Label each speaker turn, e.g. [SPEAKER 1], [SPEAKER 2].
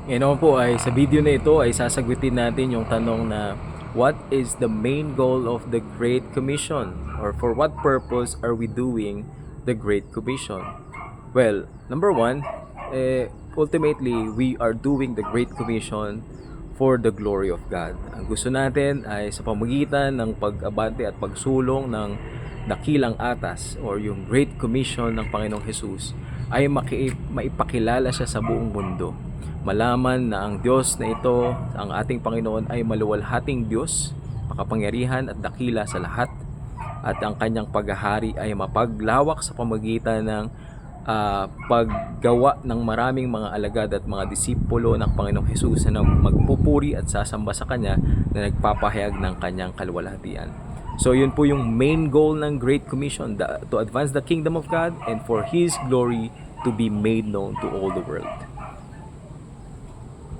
[SPEAKER 1] Ngayon naman po ay sa video na ito ay sasagutin natin yung tanong na what is the main goal of the Great Commission? Or for what purpose are we doing the Great Commission? Well, number one, ultimately we are doing the Great Commission for the glory of God. Ang gusto natin ay sa pamamagitan ng pag-abante at pagsulong ng dakilang atas or yung Great Commission ng Panginoong Hesus ay maipakilala siya sa buong mundo. Malaman na ang Diyos na ito, ang ating Panginoon ay maluwalhating Diyos, makapangyarihan at dakila sa lahat, at ang kanyang paghahari ay mapaglawak sa pamamagitan ng paggawa ng maraming mga alagad at mga disipulo ng Panginoong Hesus na magpupuri at sasamba sa Kanya na nagpapahayag ng Kanyang kaluwalhatian. So yun po yung main goal ng Great Commission, to advance the kingdom of God and for His glory to be made known to all the world.